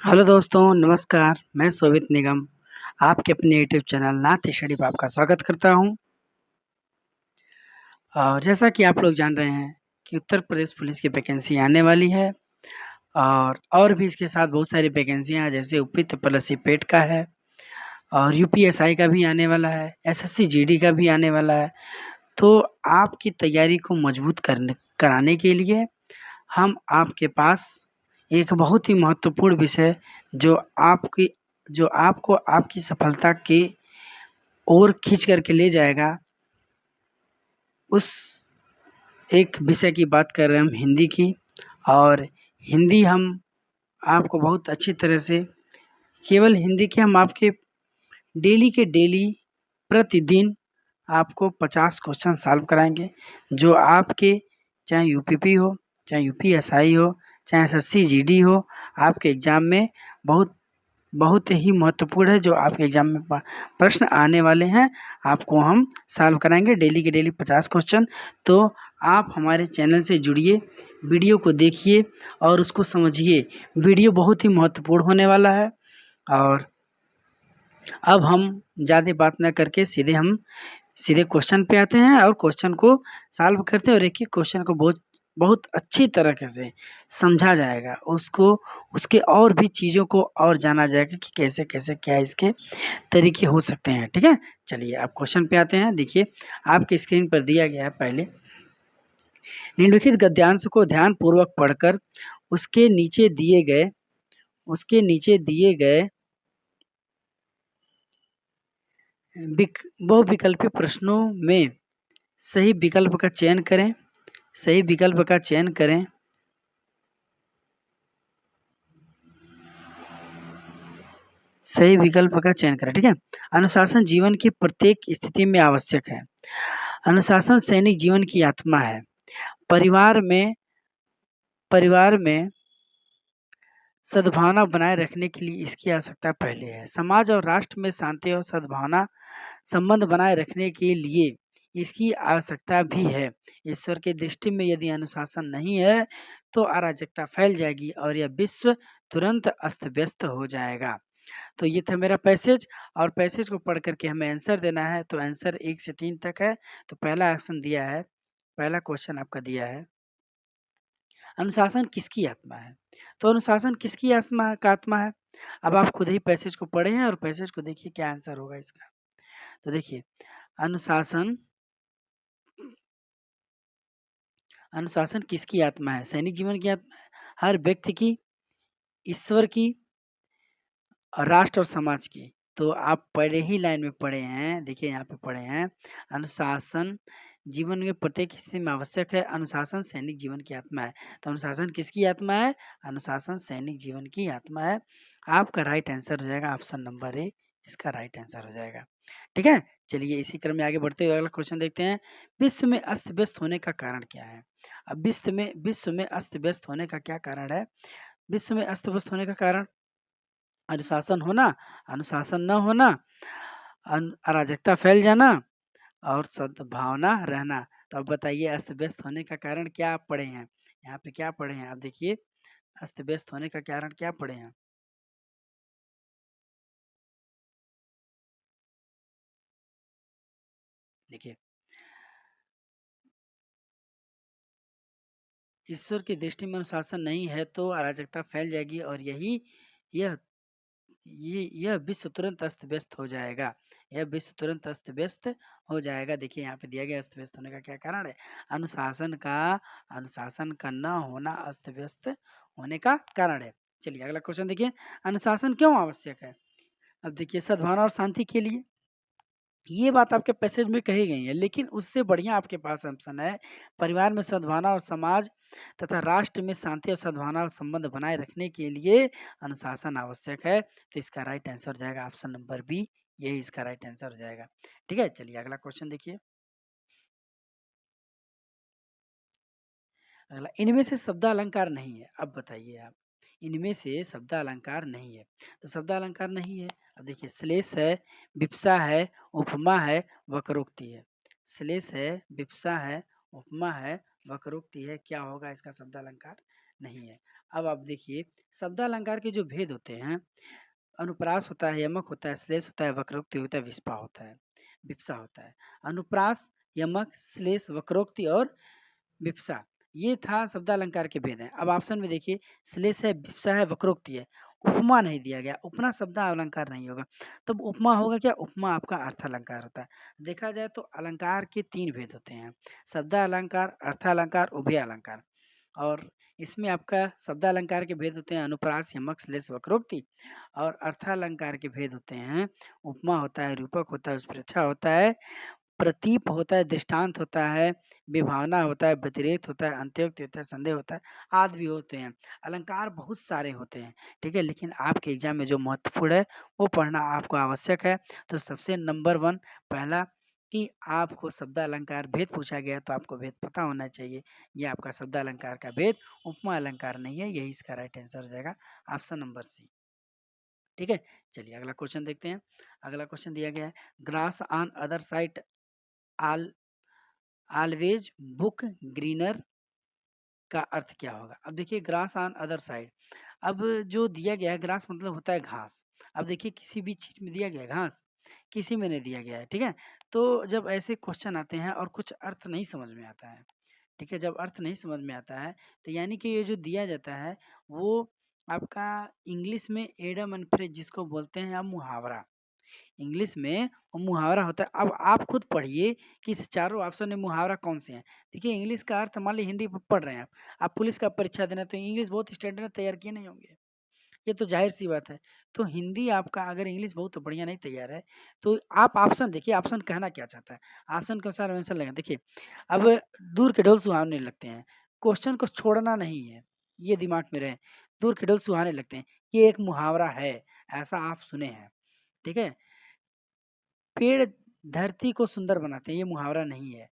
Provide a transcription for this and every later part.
Hello दोस्तों, नमस्कार। मैं शोभित निगम आपके अपने यूट्यूब चैनल नाथ स्टडी पे आपका स्वागत करता हूं। और जैसा कि आप लोग जान रहे हैं कि उत्तर प्रदेश पुलिस की वैकेंसी आने वाली है और भी इसके साथ बहुत सारी वैकेंसियां हैं, जैसे यूपी प्लस पेट का है और यूपीएसआई का भी आने वाला है, एसएससी जीडी का भी आने वाला है। तो आपकी तैयारी को मजबूत कराने के लिए हम आपके पास एक बहुत ही महत्वपूर्ण विषय जो आपकी जो आपको आपकी सफलता की ओर खींच करके ले जाएगा, उस एक विषय की बात कर रहे हैं हम हिंदी की। और हिंदी हम आपको बहुत अच्छी तरह से, केवल हिंदी के हम आपके डेली के डेली प्रतिदिन आपको 50 क्वेश्चन सॉल्व कराएंगे, जो आपके चाहे यूपीपी हो, चाहे यूपीएसआई हो, चाहे एसएससी जीडी हो, आपके एग्ज़ाम में बहुत बहुत ही महत्वपूर्ण है। जो आपके एग्जाम में प्रश्न आने वाले हैं, आपको हम सॉल्व कराएंगे डेली के डेली 50 क्वेश्चन। तो आप हमारे चैनल से जुड़िए, वीडियो को देखिए और उसको समझिए। वीडियो बहुत ही महत्वपूर्ण होने वाला है। और अब हम ज़्यादा बात ना करके सीधे क्वेश्चन पे आते हैं और क्वेश्चन को सॉल्व करते हैं। और एक एक क्वेश्चन को बहुत बहुत अच्छी तरीके से समझा जाएगा, उसको उसके और भी चीज़ों को और जाना जाएगा कि कैसे कैसे क्या इसके तरीके हो सकते हैं। ठीक है, चलिए आप क्वेश्चन पे आते हैं। देखिए, आपके स्क्रीन पर दिया गया है। पहले निम्नलिखित गद्यांश को ध्यान पूर्वक पढ़कर उसके नीचे दिए गए बहुविकल्पी प्रश्नों में सही विकल्प का चयन करें। सही विकल्प का चयन करें। सही विकल्प का चयन करें। ठीक है। अनुशासन जीवन की प्रत्येक स्थिति में आवश्यक है। अनुशासन सैनिक जीवन की आत्मा है। परिवार में सद्भावना बनाए रखने के लिए इसकी आवश्यकता पहले है। समाज और राष्ट्र में शांति और सद्भावना संबंध बनाए रखने के लिए इसकी आवश्यकता भी है। ईश्वर की दृष्टि में यदि अनुशासन नहीं है तो अराजकता फैल जाएगी और यह विश्व तुरंत अस्त व्यस्त हो जाएगा। तो ये था मेरा पैसेज, और पैसेज को पढ़ करके हमें आंसर देना है। तो आंसर 1 से 3 तक है। तो पहला ऑप्शन दिया है, पहला क्वेश्चन आपका दिया है, अनुशासन किसकी आत्मा है। तो अनुशासन किसकी आत्मा है। अब आप खुद ही पैसेज को पढ़े हैं और पैसेज को देखिए क्या आंसर होगा इसका। तो देखिए, अनुशासन अनुशासन किसकी आत्मा है। सैनिक जीवन की आत्मा है, हर व्यक्ति की, ईश्वर की, और राष्ट्र और समाज की। तो आप पहले ही लाइन में पढ़े हैं, देखिए यहाँ पे पढ़े हैं, अनुशासन जीवन में प्रत्येक स्थिति में आवश्यक है। अनुशासन सैनिक जीवन की आत्मा है। तो अनुशासन किसकी आत्मा है। अनुशासन सैनिक जीवन की आत्मा है। आपका राइट आंसर हो जाएगा ऑप्शन नंबर ए, इसका राइट आंसर हो जाएगा। ठीक है, चलिए इसी क्रम में आगे बढ़ते हुए अगला क्वेश्चन देखते हैं। विश्व में अस्त व्यस्त होने का कारण क्या है। अब विश्व में अस्त व्यस्त होने का क्या कारण है। विश्व में अस्त व्यस्त होने का कारण अनुशासन होना, अनुशासन न होना, अराजकता फैल जाना और सद्भावना रहना। तो अब बताइए, अस्त व्यस्त होने का कारण क्या आप पढ़े हैं। यहाँ पे क्या पढ़े हैं आप देखिए, अस्त व्यस्त होने का कारण क्या पढ़े हैं। देखिए, ईश्वर की दृष्टि में अनुशासन नहीं है तो अराजकता फैल जाएगी और यह यह विश्व तुरंत अस्त व्यस्त हो जाएगा। यह विश्व तुरंत अस्त व्यस्त हो जाएगा। देखिए यहाँ पे दिया गया अस्त व्यस्त होने का क्या कारण है। अनुशासन का न होना अस्त व्यस्त होने का कारण है। चलिए अगला क्वेश्चन देखिए, अनुशासन क्यों आवश्यक है। अब देखिए, सद्भावना और शांति के लिए, ये बात आपके पैसेज में कही गई है, लेकिन उससे बढ़िया आपके पास ऑप्शन है, परिवार में सद्भावना और समाज तथा राष्ट्र में शांति और सद्भावना और संबंध बनाए रखने के लिए अनुशासन आवश्यक है। तो इसका राइट आंसर हो जाएगा ऑप्शन नंबर बी, यही इसका राइट आंसर हो जाएगा। ठीक है, चलिए अगला क्वेश्चन देखिए। अगला, इनमें से शब्द अलंकार नहीं है। अब बताइए आप, इनमें से शब्द अलंकार नहीं है। तो शब्द अलंकार नहीं है। अब देखिए, श्लेष है, विप्सा है, उपमा है, वक्रोक्ति है। श्लेष है, विप्सा है, उपमा है, वक्रोक्ति है। क्या होगा इसका शब्द अलंकार। नहीं है। अब आप देखिए शब्दालंकार के जो भेद होते हैं, अनुप्रास होता है, यमक होता है, श्लेष होता है, वक्रोक्ति होता है, विस्पा होता है, विप्सा होता है। अनुप्रास, यमक, श्लेष, वक्रोक्ति और विप्सा, ये था शब्दालंकार के भेद हैं। अब ऑप्शन में देखिए श्लेष है, विप्सा है, वक्रोक्ति है, उपमा नहीं दिया गया, उपमा शब्दालंकार नहीं होगा। तब उपमा होगा क्या? उपमा आपका अर्थालंकार होता है। देखा जाए तो अलंकार के 3 भेद होते हैं, शब्दालंकार, अर्थालंकार, उभय अलंकार। और इसमें आपका शब्दालंकार के भेद होते हैं अनुप्रास, यमक, श्लेष, वक्रोक्ति। और अर्थालंकार के भेद होते हैं उपमा होता है, रूपक होता है, उत्प्रेक्षा होता है, प्रतीप होता है, दृष्टांत होता है, विभावना होता है, व्यतिरेक होता है, अंत्योक्ति होता है, संदेह होता है, आदि भी होते हैं। अलंकार बहुत सारे होते हैं, ठीक है, लेकिन आपके एग्जाम में जो महत्वपूर्ण है वो पढ़ना आपको आवश्यक है। तो सबसे नंबर 1 पहला कि आपको शब्दालंकार भेद पूछा गया तो आपको भेद पता होना चाहिए। ये आपका शब्दालंकार का भेद उपमा अलंकार नहीं है, यही इसका राइट आंसर हो जाएगा, ऑप्शन नंबर सी। ठीक है, चलिए अगला क्वेश्चन देखते हैं। अगला क्वेश्चन दिया गया है, grass on other side all always book greener का अर्थ क्या होगा? अब देखिए ग्रास ऑन अदर साइड, अब जो दिया गया है ग्रास मतलब होता है घास। अब देखिए किसी भी चीज में दिया गया है घास, किसी में नहीं दिया गया है, ठीक है। तो जब ऐसे क्वेश्चन आते हैं और कुछ अर्थ नहीं समझ में आता है, ठीक है, जब अर्थ नहीं समझ में आता है तो यानी कि ये जो दिया जाता है वो आपका इंग्लिश में एडम एंड फ्रेज जिसको बोलते हैं हम मुहावरा, इंग्लिश में वो मुहावरा होता है। अब आप खुद पढ़िए कि इस चारों ऑप्शन में मुहावरा कौन से हैं। देखिए इंग्लिश का अर्थ मान लीजिए हिंदी पढ़ रहे हैं आप पुलिस का परीक्षा देना तो इंग्लिश बहुत स्टैंडर्ड तैयार किए नहीं होंगे, ये तो जाहिर सी बात है। तो हिंदी आपका अगर इंग्लिश बहुत बढ़िया नहीं तैयार है तो आप ऑप्शन देखिए, ऑप्शन कहना क्या चाहता है, ऑप्शन के अनुसार आंसर लगा। देखिए अब दूर के ढोल सुहावने लगते हैं, क्वेश्चन को छोड़ना नहीं है, ये दिमाग में रहे। दूर के ढोल सुहाने लगते हैं, ये एक मुहावरा है, ऐसा आप सुने हैं, ठीक है। पेड़ धरती को सुंदर बनाते हैं, ये मुहावरा नहीं है।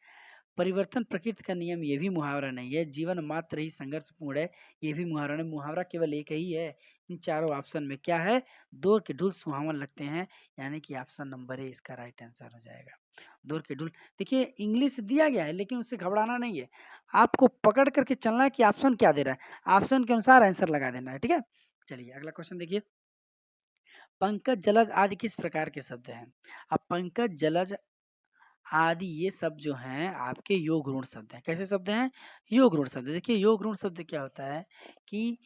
परिवर्तन प्रकृति का नियम, ये भी मुहावरा नहीं है। जीवन मात्र ही संघर्षपूर्ण है, ये भी मुहावरा नहीं। मुहावरा केवल एक ही है इन चारों ऑप्शन में, क्या है? दूर के ढुल सुहावन लगते हैं, यानी कि ऑप्शन नंबर ए इसका राइट आंसर हो जाएगा। दूर के ढुल, देखिए इंग्लिश दिया गया है लेकिन उससे घबराना नहीं है, आपको पकड़ करके चलना है कि ऑप्शन क्या दे रहा है, ऑप्शन के अनुसार आंसर लगा देना है, ठीक है। चलिए अगला क्वेश्चन देखिए, पंकज, जलज आदि किस प्रकार के शब्द हैं? अब पंकज, जलज आदि ये सब जो हैं आपके योग ऋण शब्द हैं। कैसे शब्द हैं? योग ऋण शब्द। देखिए योग ऋण शब्द क्या होता है कि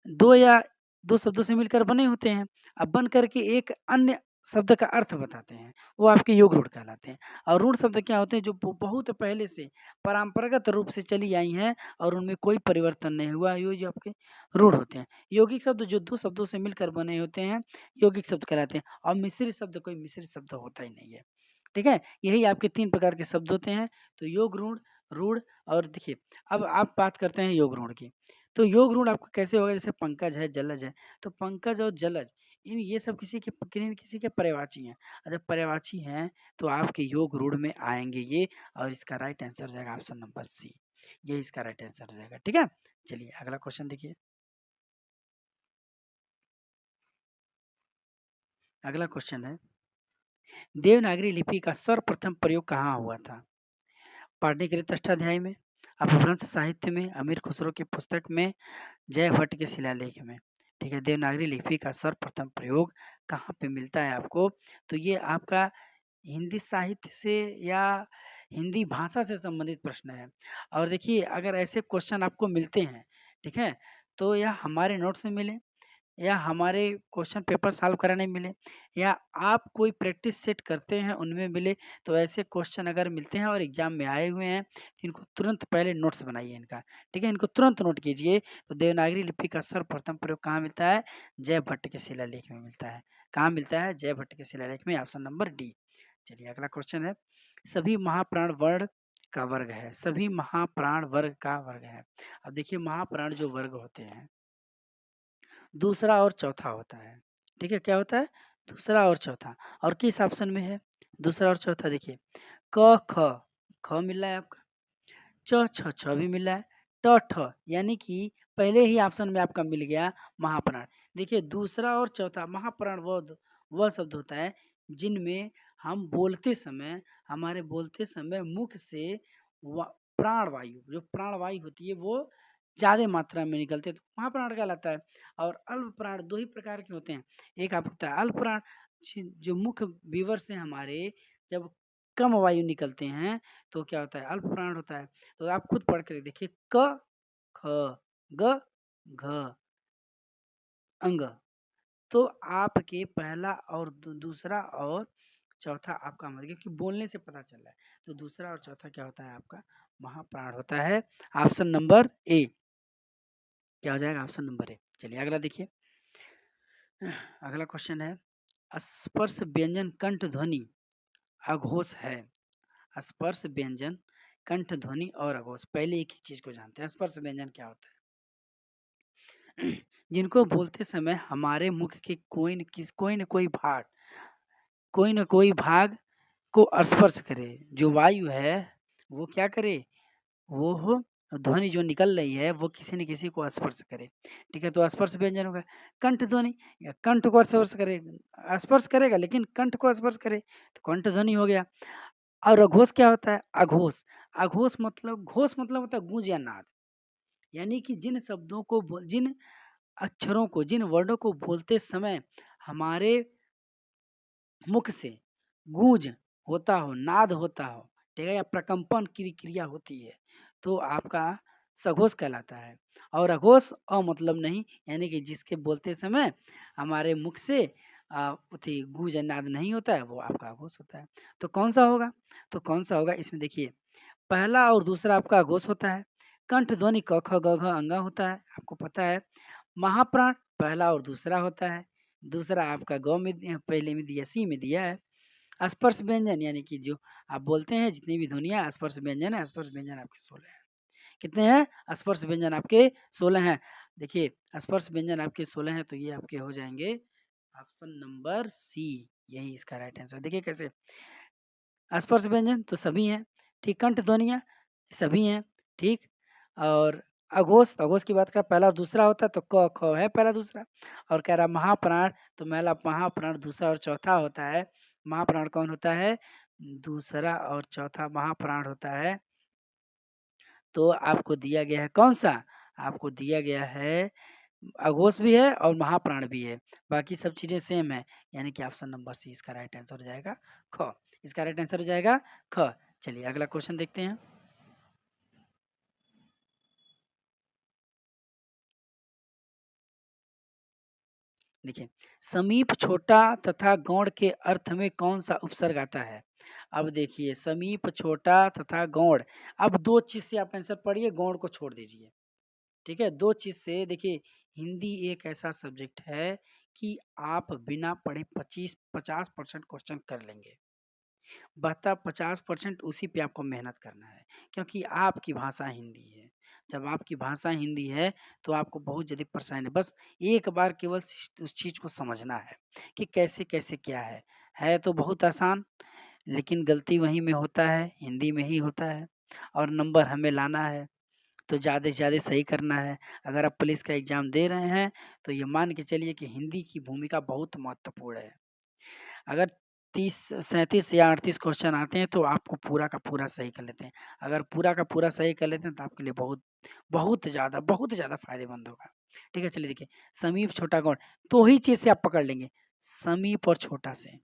2 या 2 शब्दों से मिलकर बने होते हैं। अब बन करके एक अन्य शब्द का अर्थ बताते हैं, वो आपके योग ऋण कहलाते हैं। और ऋण शब्द क्या होते हैं? जो बहुत पहले से परंपरागत रूप से चली आई हैं और उनमें कोई परिवर्तन नहीं हुआ, ये जो आपके ऋण होते हैं। यौगिक शब्द जो 2 शब्दों से मिलकर बने होते हैं, यौगिक शब्द कहलाते हैं। और मिश्रित शब्द कोई मिश्रित शब्द होता ही नहीं है। ठीक है? यही आपके 3 प्रकार के शब्द होते हैं। तो योग ऋण, रूढ़ और देखिए अब आप बात करते हैं योग ऋण की। तो योग ऋण आपका कैसे होगा? जैसे पंकज है, जलज है, तो पंकज और जलज इन ये सब किसी के पर्यायवाची हैं। और जब पर्यायवाची हैं तो आपके योग ऋण में आएँगे ये, और इसका राइट आंसर हो जाएगा ऑप्शन नंबर सी। ये इसका राइट आंसर हो जाएगा, ठीक है? चलिए अगला क्वेश्चन देखिए। अगला क्वेश्चन है, देवनागरी लिपि का सर्वप्रथम प्रयोग कहाँ हुआ था? पाटलिपुत्र अष्टाध्यायी में, अपभ्रंश साहित्य में, अमीर खुसरो की पुस्तक में, जय भट्ट के शिलालेख में। ठीक है, देवनागरी लिपि का सर्वप्रथम प्रयोग कहाँ पे मिलता है आपको? तो ये आपका हिंदी साहित्य से या हिंदी भाषा से संबंधित प्रश्न है। और देखिए अगर ऐसे क्वेश्चन आपको मिलते हैं, ठीक है, तो या हमारे नोट्स में मिले या हमारे क्वेश्चन पेपर सॉल्व कराने मिले या आप कोई प्रैक्टिस सेट करते हैं उनमें मिले, तो ऐसे क्वेश्चन अगर मिलते हैं और एग्जाम में आए हुए हैं तो इनको तुरंत पहले नोट्स बनाइए इनका, ठीक है, इनको तुरंत नोट कीजिए। तो देवनागरी लिपि का सर्वप्रथम प्रयोग कहाँ मिलता है? जय भट्ट के शिलालेख में मिलता है। कहाँ मिलता है? जय भट्ट के शिलालेख में, ऑप्शन नंबर डी। चलिए अगला क्वेश्चन है, सभी महाप्राण वर्ण का वर्ग है, सभी महाप्राण वर्ग का वर्ग है। अब देखिए महाप्राण जो वर्ग होते हैं दूसरा और चौथा होता है, ठीक है, क्या होता है? दूसरा और चौथा। और किस ऑप्शन में है दूसरा और चौथा? देखिए क ख, ख मिल रहा है आपका, च छ, छ भी मिल रहा है, ट ठ, यानी कि पहले ही ऑप्शन में आपका मिल गया महाप्राण। देखिए दूसरा और चौथा महाप्राण वह शब्द होता है जिनमें हम बोलते समय, हमारे बोलते समय मुख से प्राण वायु, जो प्राण वायु होती है वो ज़्यादा मात्रा में निकलते हैं तो महाप्राण कहलाता है। और अल्प प्राण 2 ही प्रकार के होते हैं। एक आप होता है अल्प प्राण जो मुख्य वीवर से हमारे जब कम वायु निकलते हैं तो क्या होता है अल्प प्राण होता है। तो आप खुद पढ़ कर देखिए क, ख, ग, घ, अंग। तो आपके पहला और दूसरा और चौथा आपका मतलब क्योंकि बोलने से पता चल रहा है तो दूसरा और चौथा क्या होता है आपका महाप्राण होता है। ऑप्शन नंबर ए क्या हो जाएगा ऑप्शन नंबर ए। चलिए अगला देखिए अगला क्वेश्चन है स्पर्श व्यंजन कंठ ध्वनि अघोष है। स्पर्श व्यंजन कंठ ध्वनि और अघोष पहले एक ही चीज को जानते हैं स्पर्श व्यंजन क्या होता है जिनको बोलते समय हमारे मुख के कोई न कोई भाग को स्पर्श करे जो वायु है वो क्या करे वो ध्वनि जो निकल रही है वो किसी न किसी को स्पर्श करे। ठीक है तो स्पर्श व्यंजन होगा। कंठ ध्वनि या कंठ को स्पर्श करे स्पर्श करेगा लेकिन कंठ को स्पर्श करे तो कंठ ध्वनि हो गया। और अघोष क्या होता है अघोष अघोष मतलब घोष मतलब होता है गूंज या नाद। यानी कि जिन शब्दों को जिन अक्षरों को जिन वर्डों को बोलते समय हमारे मुख से गूंज होता हो नाद होता हो ठीक है या प्रकंपन की क्रिया होती है तो आपका सघोष कहलाता है। और अघोष मतलब नहीं यानी कि जिसके बोलते समय हमारे मुख से गूंज या नाद नहीं होता है वो आपका अघोष होता है। तो कौन सा होगा इसमें देखिए पहला और दूसरा आपका अघोष होता है। कंठ ध्वनि क ख ग घ अंगा होता है आपको पता है। महाप्राण पहला और दूसरा होता है। दूसरा आपका गौ में पहले में दिया सी में दिया है। स्पर्श व्यंजन यानी कि जो आप बोलते हैं जितनी भी ध्वनियाँ स्पर्श व्यंजन है स्पर्श व्यंजन आपके 16 हैं। कितने हैं स्पर्श व्यंजन आपके 16 हैं। देखिए स्पर्श व्यंजन आपके 16 हैं तो ये आपके हो जाएंगे ऑप्शन नंबर सी यही इसका राइट आंसर। देखिए कैसे स्पर्श व्यंजन तो सभी हैं ठीक कंठ ध्वनियाँ सभी हैं ठीक। और अघोष की बात करें पहला और दूसरा होता है तो क ख है पहला दूसरा। और कह रहा महाप्राण तो महाप्राण दूसरा और चौथा होता है। महाप्राण कौन होता है दूसरा और चौथा महाप्राण होता है। तो आपको दिया गया है कौन सा आपको दिया गया है अघोष भी है और महाप्राण भी है बाकी सब चीजें सेम है यानी कि ऑप्शन नंबर सी इसका राइट आंसर हो जाएगा ख। इसका राइट आंसर हो जाएगा ख। चलिए अगला क्वेश्चन देखते हैं। देखिए समीप छोटा तथा गौड़ के अर्थ में कौन सा उपसर्ग आता है। अब देखिए समीप छोटा तथा गौड़ अब दो चीज से आप आंसर पढ़िए गौड़ को छोड़ दीजिए। ठीक है दो चीज से देखिए हिंदी एक ऐसा सब्जेक्ट है कि आप बिना पढ़े 50% क्वेश्चन कर लेंगे। बता 50% उसी पे आपको मेहनत करना है क्योंकि आपकी भाषा हिंदी है। जब आपकी भाषा हिंदी है तो आपको बहुत ज़्यादा परेशानी बस एक बार केवल उस चीज़ को समझना है कि कैसे कैसे क्या है तो बहुत आसान लेकिन गलती वहीं में होता है हिंदी में ही होता है। और नंबर हमें लाना है तो ज़्यादा से ज़्यादा सही करना है। अगर आप पुलिस का एग्ज़ाम दे रहे हैं तो ये मान के चलिए कि हिंदी की भूमिका बहुत महत्वपूर्ण है। अगर 30 37 या 38 क्वेश्चन आते हैं तो आपको पूरा का पूरा सही कर लेते हैं। अगर पूरा का पूरा सही कर लेते हैं तो आपके लिए बहुत ज़्यादा फ़ायदेमंद होगा। ठीक है चलिए देखिए समीप छोटा गौड़ 2 ही चीज़ से आप पकड़ लेंगे समीप और छोटा से।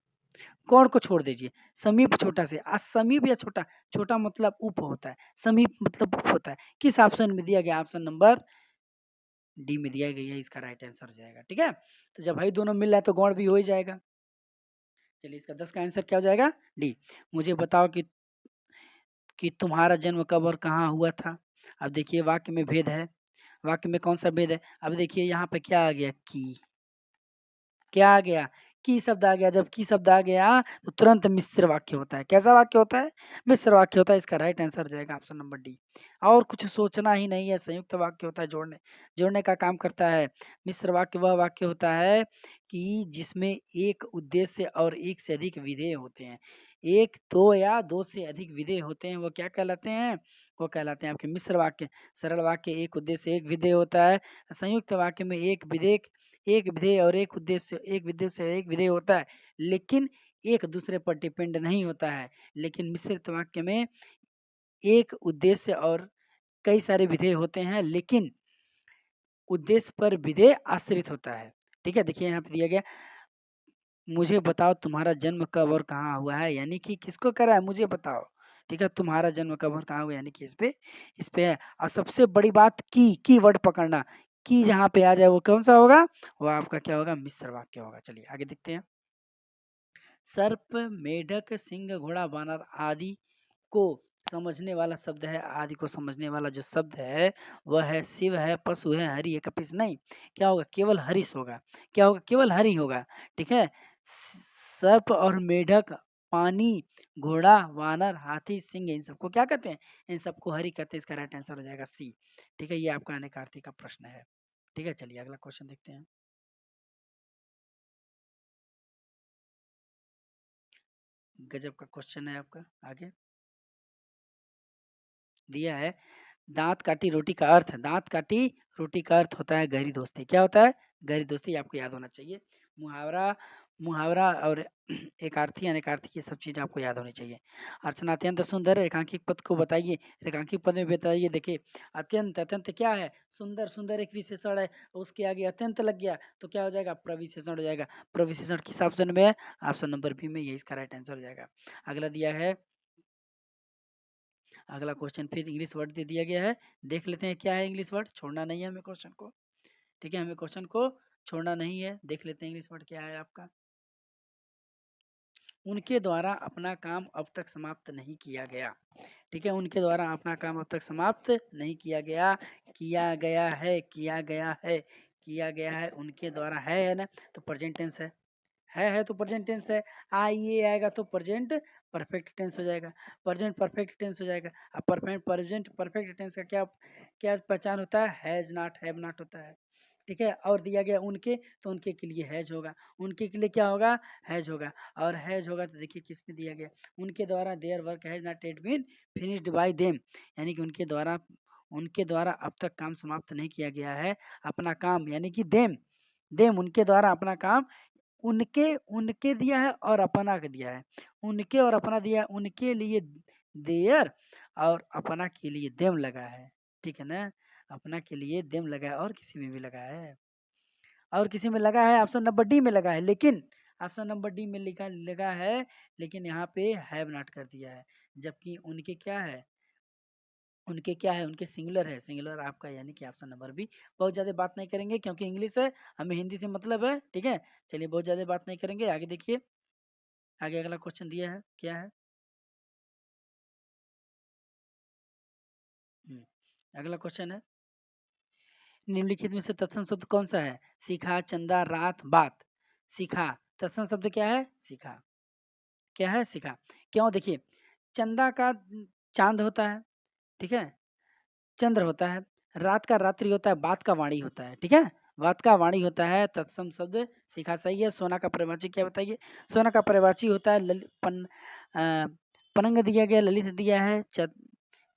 गौड़ को छोड़ दीजिए समीप छोटा से समीप या छोटा छोटा मतलब उप होता है समीप मतलब उप होता है। किस ऑप्शन में दिया गया ऑप्शन नंबर डी में दिया गया है इसका राइट आंसर हो जाएगा। ठीक है तो जब भाई दोनों मिल रहा है तो गौड़ भी हो ही जाएगा। चलिए इसका 10 का आंसर क्या हो जाएगा डी। मुझे बताओ कि तुम्हारा जन्म कब और कहाँ हुआ था। अब देखिए वाक्य में भेद है। वाक्य में कौन सा भेद है अब देखिए यहाँ पे क्या आ गया की क्या आ गया की शब्द आ गया। जब की शब्द आ गया तो तुरंत मिश्र वाक्य होता है। कैसा वाक्य होता है मिश्र वाक्य होता है। इसका राइट आंसर हो जाएगा ऑप्शन नंबर डी। और कुछ सोचना ही नहीं है संयुक्त वाक्य होता है जोड़ने का काम करता है। मिश्र वाक्य वह वाक्य होता है कि जिसमें एक उद्देश्य और एक से अधिक विधेय होते हैं। एक दो या दो से अधिक विधेय होते हैं वो क्या कहलाते हैं वो कहलाते हैं आपके मिश्र वाक्य। सरल वाक्य एक उद्देश्य एक विधेय होता है। संयुक्त वाक्य में एक विधेय और एक विधेय होता है लेकिन एक दूसरे पर डिपेंड नहीं होता है। लेकिन मिश्रित वाक्य में एक उद्देश्य और कई सारे विधेय होते हैं लेकिन उद्देश्य पर विधेय आश्रित होता है। ठीक है, देखिए यहाँ पे दिया गया, मुझे बताओ तुम्हारा जन्म कब और कहाँ हुआ है, यानी कि किसको कह रहा है, मुझे बताओ। ठीक है, तुम्हारा जन्म कब और कहाँ हुआ, यानी कि इस पे है। और सबसे बड़ी बात की वर्ड पकड़ना, की जहाँ पे आ जाए वो कौन सा होगा, वो आपका क्या होगा, मिश्र वाक्य होगा। चलिए आगे देखते हैं। सर्प, मेढक, सिंह, घोड़ा, वानर आदि को समझने वाला शब्द है, आदि को समझने वाला जो शब्द है वह है शिव, है पशु, है हरि, है कपिश। नहीं, क्या होगा, केवल हरीश होगा। क्या होगा, केवल हरि होगा। ठीक है, सर्प और मेढक, पानी, घोड़ा, वानर, हाथी, सिंह, इन सबको क्या कहते हैं, इन सबको हरि कहते हैं। इसका राइट आंसर हो जाएगा सी। ठीक है, ये आपका अनेकार्थी का प्रश्न है। ठीक है, चलिए अगला क्वेश्चन देखते हैं। गजब का क्वेश्चन है आपका। आगे दिया है, दांत काटी रोटी का अर्थ, दांत काटी रोटी का अर्थ होता है गहरी दोस्ती। क्या होता है, गहरी दोस्ती, आपको याद होना चाहिए। मुहावरा, मुहावरा और एकार्थी, अनेकार्थी, ये सब चीज़ आपको याद होनी चाहिए। अर्चना अत्यंत सुंदर, रेखांकित पद को बताइए। रेखांकित पद में बताइए। देखिए, अत्यंत, अत्यंत क्या है, सुंदर, सुंदर एक विशेषण है, उसके आगे अत्यंत लग गया तो क्या हो जाएगा, प्रविशेषण हो जाएगा। प्रविशेषण किस ऑप्शन में है, ऑप्शन नंबर बी में, ये इसका राइट आंसर हो जाएगा। अगला दिया है, अगला क्वेश्चन फिर इंग्लिश वर्ड दे दिया गया है। देख लेते हैं क्या है इंग्लिश वर्ड, छोड़ना नहीं है हमें क्वेश्चन को। ठीक है, हमें क्वेश्चन को छोड़ना नहीं है। देख लेते हैं इंग्लिश वर्ड क्या है आपका। उनके द्वारा अपना काम अब तक समाप्त नहीं किया गया। ठीक है, उनके द्वारा अपना काम अब तक समाप्त नहीं किया गया, किया गया है, किया गया है, किया गया है, उनके द्वारा है ना, तो प्रेजेंट टेंस है तो प्रेजेंट टेंस है। आइए आएगा तो प्रेजेंट परफेक्ट टेंस हो जाएगा, प्रेजेंट परफेक्ट टेंस हो जाएगा। अब प्रेजेंट परफेक्ट टेंस का क्या क्या पहचान होता है, हैज नॉट, हैव नॉट होता है। ठीक है, और दिया गया उनके, तो उनके के लिए हैज होगा, उनके के लिए क्या होगा, हैज होगा। और हैज होगा तो देखिए किस में दिया गया, उनके द्वारा their work has not yet been finished by them, यानी कि उनके द्वारा अब तक काम समाप्त नहीं किया गया है। अपना काम यानी कि देम, देम उनके द्वारा अपना काम, उनके उनके दिया है और अपना के दिया है, उनके और अपना दिया है, उनके लिए देयर और अपना के लिए देम लगा है। ठीक है ना, अपना के लिए देम लगा है, और किसी में भी लगा है, और किसी में लगा है, ऑप्शन नंबर डी में लगा है, लेकिन ऑप्शन नंबर डी में लिखा लगा है, लेकिन यहाँ पे हैव नॉट कर दिया है। जबकि उनके क्या है, उनके क्या है, उनके सिंगुलर है, सिंगुलर आपका, यानी कि ऑप्शन नंबर बी। बहुत ज़्यादा बात नहीं करेंगे क्योंकि इंग्लिश है, हमें हिंदी से मतलब है। ठीक है, चलिए बहुत ज़्यादा बात नहीं करेंगे, आगे देखिए। आगे अगला क्वेश्चन दिया है, क्या है, अगला क्वेश्चन है, निम्नलिखित में से तत्सम शब्द कौन सा है, सीखा, चंदा, रात, बात। सीखा, तत्सम शब्द क्या है, सीखा, क्या है, सीखा। क्यों, देखिए, चंदा का चांद होता है, ठीक है, चंद्र होता है, रात का रात्रि होता है, बात का वाणी होता है। ठीक है, बात का वाणी होता है, तत्सम शब्द सीखा सही है। सोना का पर्यायवाची क्या बताइए, सोना का पर्यायवाची होता है पनंग दिया गया, ललित दिया है,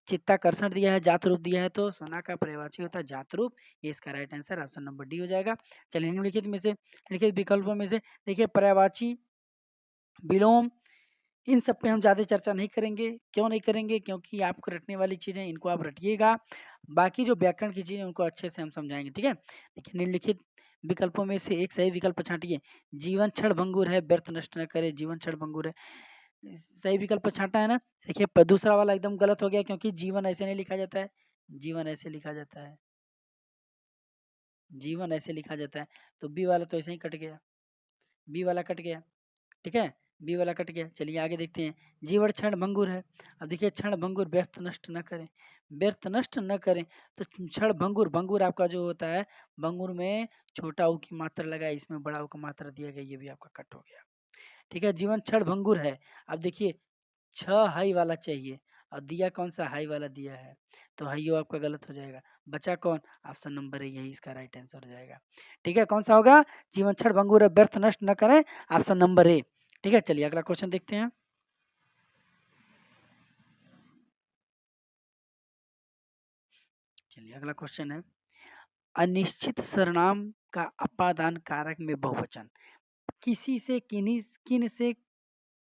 चित्ताकर्षण दिया है, जात रूप दिया है, तो सोना का पर्यायवाची होता है जात रूप। ये इसका right answer option number D हो जाएगा। चलिए निम्नलिखित में से, लिखित विकल्पों में से देखिए, पर्यायवाची, विलोम, इन सब पे हम ज़्यादा चर्चा नहीं करेंगे। क्यों नहीं करेंगे, क्योंकि आपको रटने वाली चीज़ें इनको आप रटिएगा, बाकी जो व्याकरण की चीज़ें उनको अच्छे से हम समझाएंगे। ठीक है, देखिए निम्नलिखित विकल्पों में से एक सही विकल्प छांटिए। जीवन क्षण भंगुर है, व्यर्थ नष्ट न करे, जीवन क्षण भंगुर है, सही विकल्प छांटा है ना। देखिए दूसरा वाला एकदम गलत हो गया, क्योंकि जीवन ऐसे नहीं लिखा जाता है, जीवन ऐसे लिखा जाता है, जीवन ऐसे लिखा जाता है, तो बी वाला तो ऐसे ही कट गया, बी वाला कट गया। ठीक है, बी वाला कट गया। चलिए आगे देखते हैं, जीवन क्षण भंगुर है। अब देखिए, क्षण भंगुर, व्यर्थ नष्ट न करें, व्यर्थ नष्ट न करें, तो क्षण भंगुर, भंगुर आपका जो होता है, भंगुर में छोटा ऊ की मात्रा लगा है, इसमें बड़ा ऊ का मात्रा दिया गया, ये भी आपका कट हो गया। ठीक है, जीवन क्षण भंगुर है। अब देखिए, छ हाई वाला चाहिए, और दिया कौन सा, हाई वाला दिया है, तो हाइयो आपका गलत हो जाएगा। बचा कौन, ऑप्शन नंबर है, यही इसका राइट आंसर हो जाएगा। ठीक है, कौन सा होगा, जीवन क्षण भंगुर है, व्यर्थ नष्ट न करें, ऑप्शन नंबर ए। ठीक है, चलिए अगला क्वेश्चन देखते हैं। चलिए अगला क्वेश्चन है, अनिश्चित सर्वनाम का अपादान कारक में बहुवचन, किसी से, किन्हीं, किन से,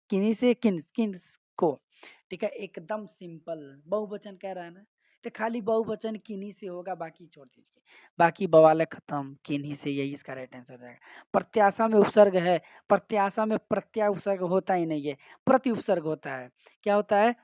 किन्हीं से, किन किन को। ठीक है, एकदम सिंपल बहुवचन कह रहा है ना, तो खाली बहुवचन किन्हीं से होगा, बाकी छोड़ दीजिए, बाकी बवाल खत्म, किन्हीं से, यही इसका राइट आंसर हो जाएगा। प्रत्याशा में उपसर्ग है, प्रत्याशा में प्रत्यय उपसर्ग होता ही नहीं है, प्रति उपसर्ग होता है। क्या होता है?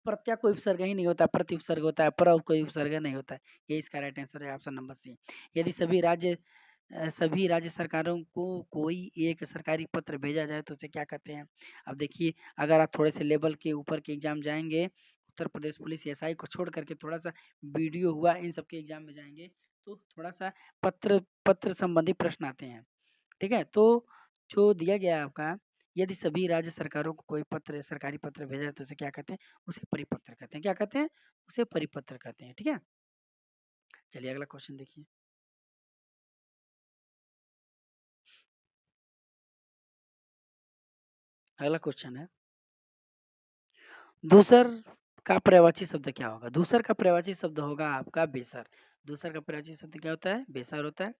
प्रत्यय कोई उपसर्ग ही नहीं होता, प्रति उपसर्ग होता है, पर कोई उपसर्ग नहीं होता है। ये इसका राइट आंसर है ऑप्शन नंबर सी। यदि सभी राज्य सरकारों को कोई एक सरकारी पत्र भेजा जाए तो उसे क्या कहते हैं? अब देखिए, अगर आप थोड़े से लेवल के ऊपर के एग्जाम जाएंगे, उत्तर प्रदेश पुलिस एसआई को छोड़ करके थोड़ा सा वीडियो हुआ, इन सबके एग्जाम में जाएंगे तो थोड़ा सा पत्र पत्र संबंधी प्रश्न आते हैं। ठीक है, तो जो दिया गया है आपका, यदि सभी राज्य सरकारों को कोई पत्र सरकारी पत्र भेजा जाए तो उसे क्या कहते हैं? उसे परिपत्र कहते हैं। क्या कहते हैं? उसे परिपत्र कहते हैं। ठीक है, चलिए अगला क्वेश्चन देखिए। अगला क्वेश्चन है, दूसर का पर्यायवाची शब्द क्या होगा? दूसर का पर्यायवाची शब्द होगा आपका बेसर। दूसर का पर्यायवाची शब्द क्या होता है? बेसर होता है।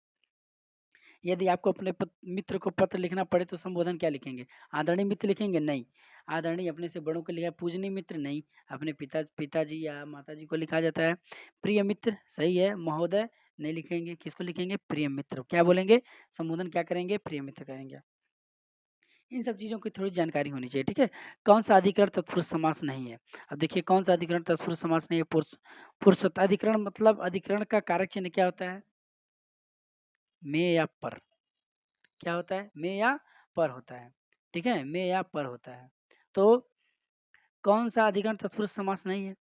यदि आपको अपने मित्र को पत्र लिखना पड़े तो संबोधन क्या लिखेंगे? आदरणीय मित्र लिखेंगे? नहीं। आदरणीय अपने से बड़ों को लिखा, पूजनीय मित्र नहीं, अपने पिताजी या माताजी को लिखा जाता है। प्रिय मित्र सही है, महोदय नहीं लिखेंगे, किसको लिखेंगे? प्रिय मित्र। क्या बोलेंगे? संबोधन क्या करेंगे? प्रिय मित्र करेंगे। इन सब चीज़ों की थोड़ी जानकारी होनी चाहिए। ठीक है, कौन सा अधिकरण तत्पुरुष समास नहीं है? अब देखिए, कौन सा अधिकरण तत्पुरुष समास नहीं है? पुरुषोत्तराधिकरण, मतलब अधिकरण का कारक चिन्ह क्या होता है? में या पर। क्या होता है? में या पर होता है। ठीक है, में या पर होता है। तो कौन सा अधिकरण तत्पुरुष समास नहीं है?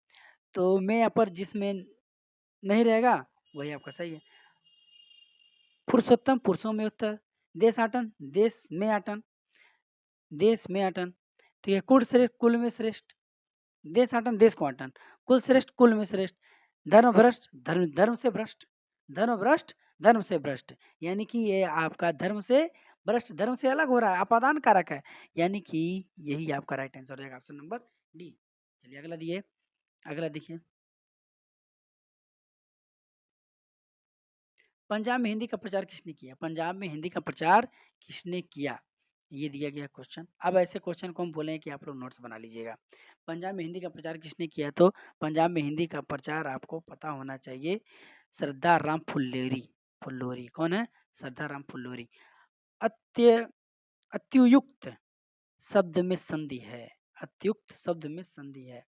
तो में या पर जिसमें नहीं रहेगा वही आपका सही है। पुरुषोत्तम पुरुषों में उत्तर, देशाटन देश में आटन, देश में आटन। ठीक है, कुल श्रेष्ठ कुल में श्रेष्ठ, देश आटन देश को आटन, कुल श्रेष्ठ कुल में श्रेष्ठ, धर्म भ्रष्ट धर्म धर्म से भ्रष्ट, धर्म भ्रष्ट धर्म से भ्रष्ट। यानी कि ये आपका धर्म से भ्रष्ट, धर्म से अलग हो रहा है, अपादान कारक है। यानी कि यही आपका राइट आंसर हो जाएगा, ऑप्शन नंबर डी। चलिए अगला दिए, अगला देखिए। पंजाब में हिंदी का प्रचार किसने किया? पंजाब में हिंदी का प्रचार किसने किया? ये दिया गया क्वेश्चन। अब ऐसे क्वेश्चन को हम बोले कि आप लोग नोट्स बना लीजिएगा। पंजाब में हिंदी का प्रचार किसने किया? तो पंजाब में हिंदी का प्रचार आपको पता होना चाहिए, सरदार राम फुल्लोरी। फुल्लोरी कौन है? सरदार राम फुल्लोरी। अत्य अत्युयुक्त शब्द में संधि है, अत्युक्त शब्द में संधि है।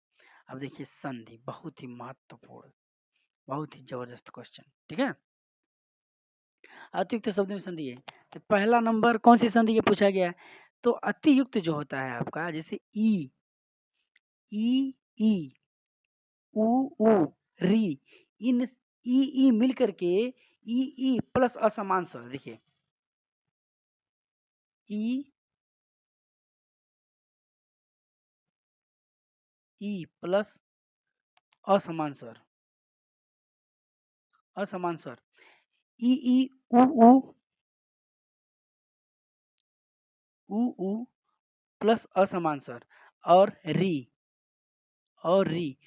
अब देखिए, संधि बहुत ही महत्वपूर्ण, बहुत ही जबरदस्त क्वेश्चन। ठीक है, अतियुक्त शब्द में संधि है। तो पहला नंबर कौन सी संधि ये पूछा गया है? तो अतियुक्त जो होता है आपका, जैसे ई ई ई उ उ री, इन ई मिल करके ई प्लस असमान स्वर। देखिए, ई ई प्लस असमान स्वर, असमान स्वर, ई उ उ प्लस असमान स्वर, और री और री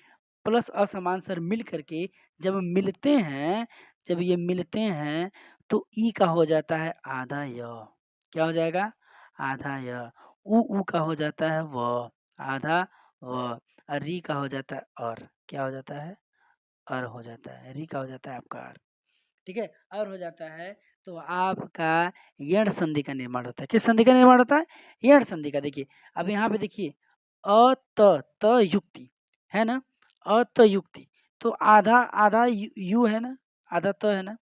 प्लस असमान स्वर मिल करके जब मिलते हैं, जब ये मिलते हैं तो ई का हो जाता है आधा य। क्या हो जाएगा? आधा य। उ का हो जाता है व, आधा व, और री का हो जाता है और। क्या हो जाता है? अर हो जाता है। री का हो जाता है आपका अर। ठीक है, और हो जाता है तो आपका यण संधि का निर्माण होता है। किस संधि का निर्माण होता है? यण संधि का। देखिए, अब यहाँ पे देखिए, अ त युक्ति है ना, अ त युक्ति, तो आधा आधा यू है ना, आधा त है ना,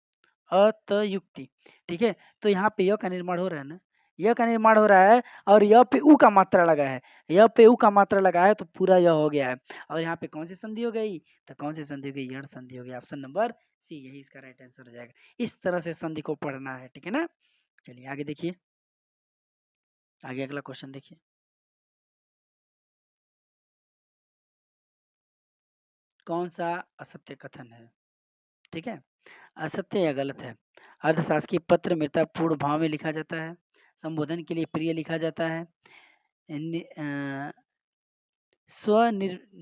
अ त युक्ति। ठीक है, तो यहाँ पे य का निर्माण हो रहा है ना, य का निर्माण हो रहा है, और य पे उ का मात्रा लगा है, य पे उ का मात्रा लगा है, तो पूरा य हो गया है। और यहाँ पे कौन सी संधि हो गई? तो कौन सी संधि हो गई? यण संधि हो गई। ऑप्शन नंबर सी, यही इसका राइट आंसर हो जाएगा। इस तरह से संधि को पढ़ना है। ठीक है ना, चलिए आगे देखिए, आगे अगला क्वेश्चन देखिए। कौन सा असत्य कथन है? ठीक है, असत्य या गलत है? अर्थशास्त्रीय पत्र मृता पूर्ण भाव में लिखा जाता है, संबोधन के लिए प्रिय लिखा जाता है,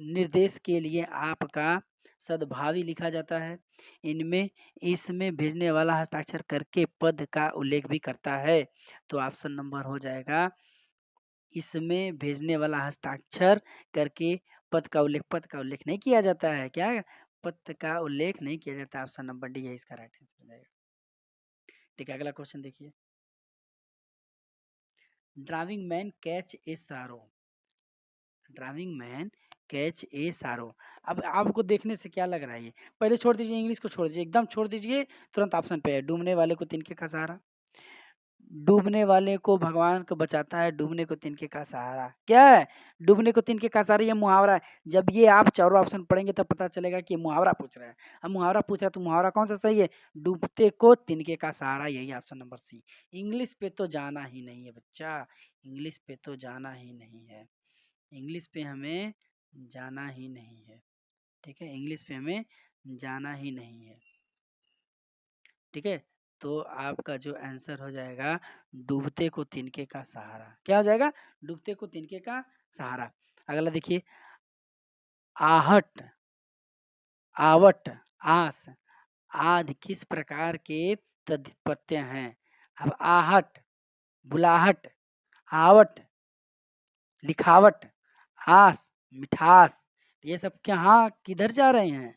निर्देश के लिए आपका सद्भावी लिखा जाता है, इनमें इसमें भेजने वाला हस्ताक्षर करके पद का उल्लेख भी करता है। तो ऑप्शन नंबर हो जाएगा, इसमें भेजने वाला हस्ताक्षर करके पद का उल्लेख नहीं किया जाता है। क्या पद का उल्लेख नहीं किया जाता। ऑप्शन नंबर डी है इसका राइट आंसर हो जाएगा। ठीक है, अगला क्वेश्चन देखिए। ड्राइविंग मैन कैच ए सारो। ड्राइविंग मैन कैच ए सारो। अब आपको देखने से क्या लग रहा है ये? पहले छोड़ दीजिए, इंग्लिश को छोड़ दीजिए, एकदम छोड़ दीजिए, तुरंत ऑप्शन पे है। डूबने वाले को तिनके का सहारा। डूबने वाले को भगवान को बचाता है, डूबने को तिनके का सहारा। क्या है? डूबने को तिनके का सहारा, ये मुहावरा है। जब ये आप चारों ऑप्शन पढ़ेंगे तब पता चलेगा कि ये मुहावरा पूछ रहा है। अब मुहावरा पूछ रहा है तो मुहावरा कौन सा सही है? डूबते को तिनके का सहारा, यही ऑप्शन नंबर सी। इंग्लिश पे तो जाना ही नहीं है बच्चा, इंग्लिश पे तो जाना ही नहीं है। इंग्लिश पे हमें जाना ही नहीं है। ठीक है, इंग्लिश पे हमें जाना ही नहीं है। ठीक है, तो आपका जो आंसर हो जाएगा डूबते को तिनके का सहारा। क्या हो जाएगा? डूबते को तिनके का सहारा। अगला देखिए। आहट, आवट, आस, आदि किस प्रकार के तद्धित हैं? अब आहट, बुलाहट, आवट, लिखावट, आस, मिठास, ये सब कहाँ किधर जा रहे हैं?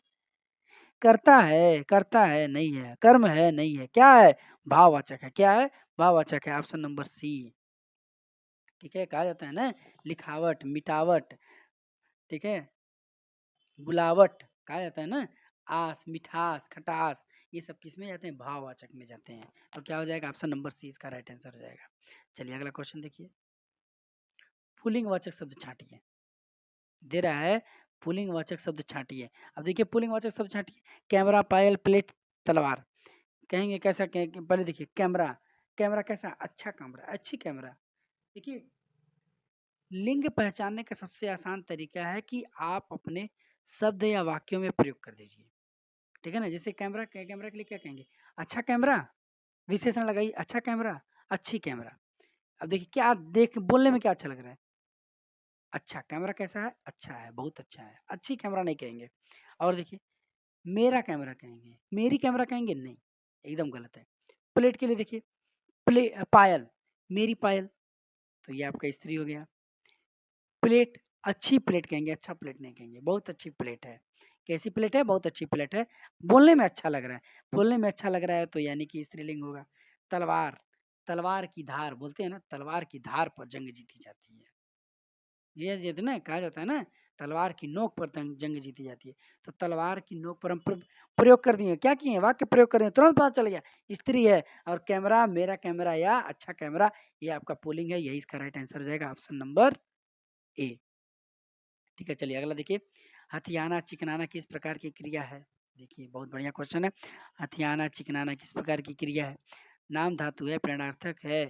करता है नहीं है, कर्म है नहीं है, क्या है? भाववाचक है। क्या है? भाववाचक है, ऑप्शन नंबर सी। ठीक है, कहा जाता है ना लिखावट, मिटावट, ठीक है, बुलावट, कहा जाता है ना आस, मिठास, खटास, ये सब किस में जाते हैं? भाववाचक में जाते हैं। तो क्या हो जाएगा? ऑप्शन नंबर सी इसका राइट आंसर हो जाएगा। चलिए अगला क्वेश्चन देखिए। पुल्लिंग वाचक शब्द छांटिए। दे रहा है पुल्लिंग वाचक शब्द छांटिए। अब देखिए पुल्लिंग वाचक शब्द छांटिए। कैमरा, पायल, प्लेट, तलवार। कहेंगे कैसा? पहले देखिए कैमरा, कैमरा कैसा? अच्छा कैमरा, अच्छी कैमरा। देखिए लिंग पहचानने का सबसे आसान तरीका है कि आप अपने शब्द या वाक्यों में प्रयोग कर दीजिए। ठीक है ना, जैसे कैमरा, कैमरा के लिए क्या कहेंगे? अच्छा कैमरा, विशेषण लगाइए, अच्छा कैमरा, अच्छी कैमरा। अब देखिए क्या देख बोलने में क्या अच्छा लग रहा है? अच्छा कैमरा कैसा है? अच्छा है, बहुत अच्छा है। अच्छी कैमरा नहीं कहेंगे। और देखिए मेरा कैमरा कहेंगे, मेरी कैमरा कहेंगे नहीं, एकदम गलत है। प्लेट के लिए देखिए पायल, मेरी पायल, तो ये आपका स्त्री हो गया। प्लेट, अच्छी प्लेट कहेंगे, अच्छा प्लेट नहीं कहेंगे। बहुत अच्छी प्लेट है। कैसी प्लेट है? बहुत अच्छी प्लेट है। बोलने में अच्छा लग रहा है, बोलने में अच्छा लग रहा है तो यानी कि स्त्रीलिंग होगा। तलवार, तलवार की धार, बोलते हैं ना तलवार की धार पर जंग जीती जाती है। ये कहते ना, कहा जाता है ना तलवार की नोक पर जंग जीती जाती है। तो तलवार की नोक पर हम प्रयोग कर दिए। क्या किए? वाक्य प्रयोग कर दिए, तुरंत पता चल गया स्त्री है। और कैमरा, मेरा कैमरा या अच्छा कैमरा, ये आपका पुल्लिंग है, यही इसका राइट आंसर हो जाएगा, ऑप्शन नंबर ए। ठीक है, चलिए अगला देखिए। हथियाना, चिकनाना किस प्रकार की क्रिया है? देखिए बहुत बढ़िया क्वेश्चन है। हथियाना, चिकनाना किस प्रकार की क्रिया है? नाम धातु है, प्रेरणार्थक है,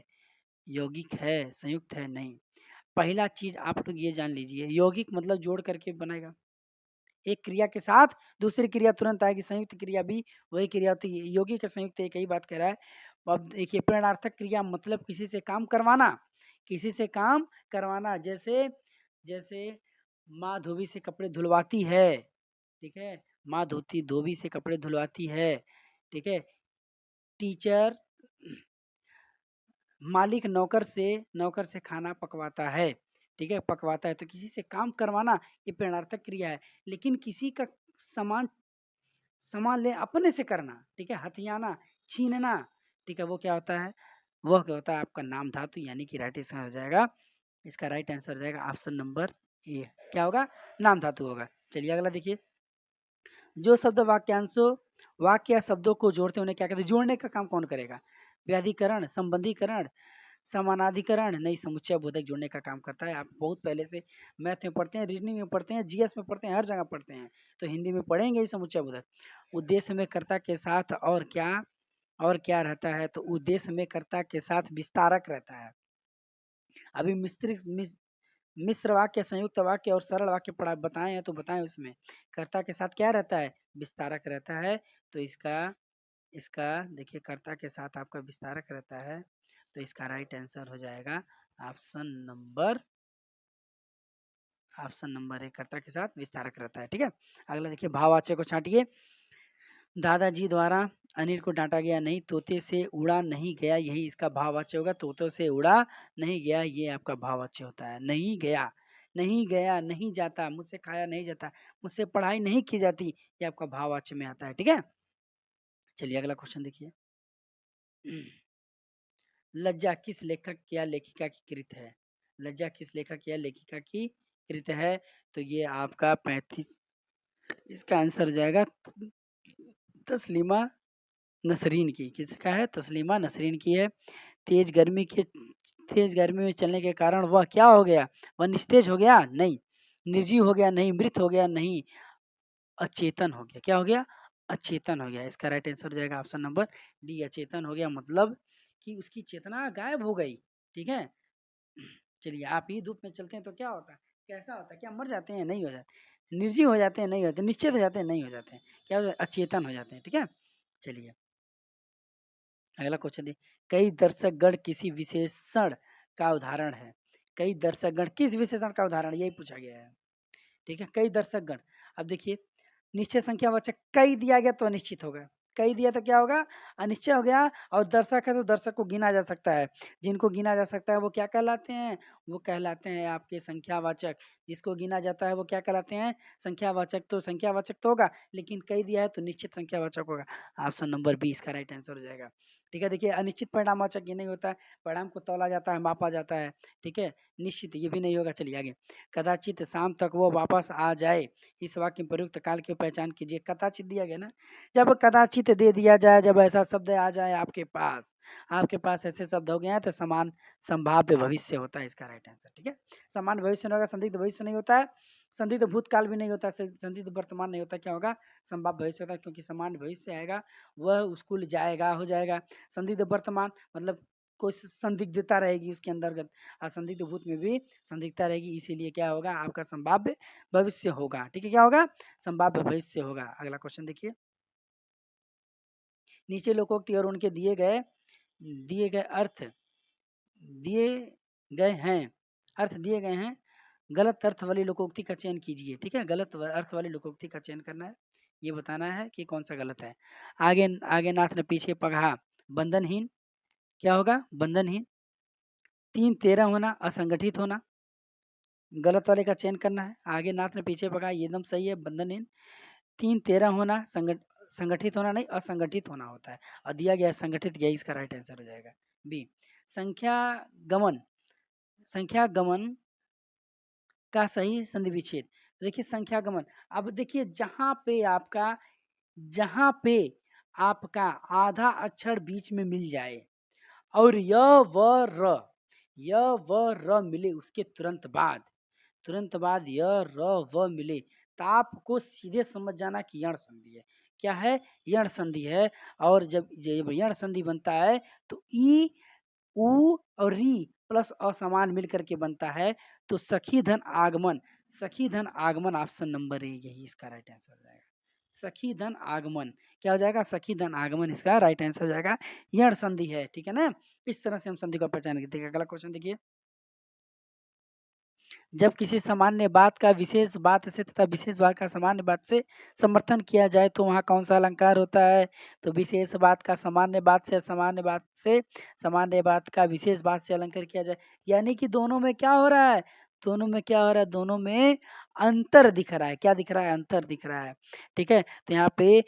यौगिक है, संयुक्त है? नहीं। पहला चीज आप लोग ये जान लीजिए, यौगिक मतलब जोड़ करके बनेगा। एक क्रिया के साथ दूसरी क्रिया तुरंत आएगी। संयुक्त क्रिया भी वही क्रिया होती है। यौगिक का संयुक्त एक ही बात कह रहा है। अब देखिए प्रेरणार्थक क्रिया मतलब किसी से काम करवाना, किसी से काम करवाना। जैसे जैसे माँ धोबी से कपड़े धुलवाती है। ठीक है, माँ धोबी से कपड़े धुलवाती है। ठीक है, टीचर, मालिक नौकर से खाना पकवाता है। ठीक है, पकवाता है तो किसी से काम करवाना, ये प्रेरणार्थक क्रिया है। लेकिन किसी का सामान सामान ले अपने से करना, ठीक है, हथियाना, छीनना, ठीक है, वो क्या होता है? वो क्या होता है? आपका नाम धातु, यानी कि राइट आंसर हो जाएगा, इसका राइट आंसर हो जाएगा ऑप्शन नंबर ए। क्या होगा? नाम धातु होगा। चलिए अगला देखिए। जो शब्द वाक्यांशों, वाक्य या शब्दों को जोड़ते उन्हें क्या कहते हैं? जोड़ने का काम कौन करेगा? व्याधिकरण, संबंधीकरण, समानाधिकरण? नहीं, समुच्चय बोधक जोड़ने का काम करता है। आप बहुत पहले से मैथ में पढ़ते हैं, रीजनिंग में पढ़ते हैं, जीएस में पढ़ते हैं, हर जगह पढ़ते हैं, तो हिंदी में पढ़ेंगे ही समुच्चय बोधक। उद्देश्य में कर्ता के साथ और क्या रहता है? तो उद्देश्य में कर्ता के साथ विस्तारक रहता है। अभी मिश्र वाक्य, संयुक्त वाक्य और सरल वाक्य पढ़ा बताए हैं, तो बताएं उसमें कर्ता के साथ क्या रहता है? विस्तारक रहता है। तो इसका इसका देखिए कर्ता के साथ आपका विस्तारक रहता है, तो इसका राइट आंसर हो जाएगा option number option number A, कर्ता के साथ विस्तारक रहता है। ठीक है, अगला देखिए। भाववाच्य को छांटिए। दादाजी द्वारा अनिल को डांटा गया नहीं, तोते से उड़ा नहीं गया, यही इसका भाववाच्य होगा। तोते से उड़ा नहीं गया, ये आपका भाववाच्य होता है। नहीं गया, नहीं गया, नहीं जाता, मुझसे खाया नहीं जाता, मुझसे पढ़ाई नहीं की जाती, ये आपका भाववाच्य में आता है। ठीक है, चलिए अगला क्वेश्चन देखिए। लज्जा किस लेखक या लेखिका की कृत है? लज्जा किस लेखक या लेखिका की कृत है? तो ये आपका 35, इसका आंसर हो जाएगा तस्लीमा नसरीन की। किसका है? तस्लीमा नसरीन की है। तेज गर्मी के तेज गर्मी में चलने के कारण वह क्या हो गया? वह निस्तेज हो गया? नहीं। निर्जीव हो गया? नहीं। मृत हो गया? नहीं। अचेतन हो गया। क्या हो गया? अचेतन हो गया। इसका राइट आंसर हो जाएगा ऑप्शन नंबर डी, अचेतन हो गया, मतलब कि उसकी चेतना गायब हो गई। ठीक है, चलिए आप ही धूप में चलते हैं तो क्या होता है? कैसा होता है? क्या मर जाते हैं? नहीं हो जाते। निर्जीव हो जाते हैं? नहीं होते। निश्चित हो जाते हैं? नहीं हो जाते हैं। क्या हो जाते हैं? अचेतन हो जाते हैं। ठीक है, चलिए अगला क्वेश्चन देखिए। कई दर्शकगण किसी विशेषण का उदाहरण है। कई दर्शकगण किस विशेषण का उदाहरण? यही पूछा गया है। ठीक है, कई दर्शकगण। अब देखिए, निश्चय संख्यावाचक कई दिया गया तो अनिश्चित होगा। कई दिया तो क्या होगा? अनिश्चय हो गया। और दर्शक है तो दर्शक को गिना जा सकता है। जिनको गिना जा सकता है वो क्या कहलाते हैं? वो कहलाते हैं आपके संख्यावाचक। जिसको गिना जाता है वो क्या कहलाते हैं? संख्यावाचक। तो संख्यावाचक तो होगा, लेकिन कई दिया है तो निश्चित संख्यावाचक होगा। ऑप्शन नंबर बी इसका राइट आंसर हो जाएगा। ठीक है, देखिए अनिश्चित परिणामवाचक ये नहीं होता है। परिणाम को तौला जाता है, मापा जाता है। ठीक है, निश्चित ये भी नहीं होगा। चलिए आगे। कदाचित शाम तक वो वापस आ जाए, इस वाक्य में प्रयुक्त काल की पहचान कीजिए। कदाचित दिया गया ना, जब कदाचित दे दिया जाए, जब ऐसा शब्द आ जाए आपके पास ऐसे शब्द हो गए हैं तो समान संभाव्य भविष्य होता है इसका राइट आंसर। ठीक है, समान भविष्य नहीं होगा, संदिग्ध भविष्य नहीं होता है, संदिग्ध भूतकाल भी नहीं होता है, संदिग्ध वर्तमान नहीं होता। क्या होगा? संभाव्य भविष्य होता है, क्योंकि समान भविष्य आएगा वह स्कूल जाएगा हो जाएगा। संदिग्ध वर्तमान मतलब कोई संदिग्धता रहेगी उसके अंतर्गत, और संदिग्ध भूत में भी संदिग्धता रहेगी, इसीलिए क्या होगा? आपका संभाव्य भविष्य होगा। ठीक है, क्या होगा? संभाव्य भविष्य होगा। अगला क्वेश्चन देखिए। नीचे लोकोक्ति और उनके दिए गए अर्थ दिए दिए गए हैं। गलत अर्थ वाली लोकोक्ति का चयन कीजिए। ठीक है, गलत अर्थ वाली लोकोक्ति का चयन करना है, ये बताना है कि कौन सा गलत है। आगे आगे नाथ ने पीछे पढ़ा, बंधनहीन। क्या होगा? बंधनहीन। 3-13 होना, असंगठित होना, गलत वाले का चयन करना है। आगे नाथ ने पीछे पढ़ा, ये एकदम सही है, बंधनहीन। 3-13 होना, संगठित होना नहीं, असंगठित होना होता है, और दिया गया संगठित, यही इसका राइट आंसर हो जाएगा बी। संख्या गमन, संख्या गमन का सही संधि विच्छेद। देखिए संख्या गमन, अब देखिए जहाँ पे आपका आधा अक्षर बीच में मिल जाए और य व र मिले, उसके तुरंत बाद य र व मिले, तो आपको सीधे समझ जाना कि यण संधि है। क्या है? यण संधि है। और जब यण संधि बनता है तो ई उ और री प्लस असमान मिल करके बनता है, तो सखी धन आगमन ऑप्शन नंबर ए, यही इसका राइट आंसर हो जाएगा। सखी धन आगमन क्या हो जाएगा? सखी धन आगमन इसका राइट आंसर हो जाएगा। यण संधि है। ठीक है ना, इस तरह से हम संधि को पहचान करते हैं। अगला क्वेश्चन देखिए। जब किसी सामान्य बात का विशेष बात से तथा विशेष बात का सामान्य बात से समर्थन किया जाए तो वहाँ कौन सा अलंकार होता है? तो विशेष बात का सामान्य बात से, सामान्य बात का विशेष बात से अलंकार किया जाए, यानी कि दोनों में क्या हो रहा है? दोनों में अंतर दिख रहा है। क्या दिख रहा है? अंतर दिख रहा है। ठीक है, तो यहाँ पे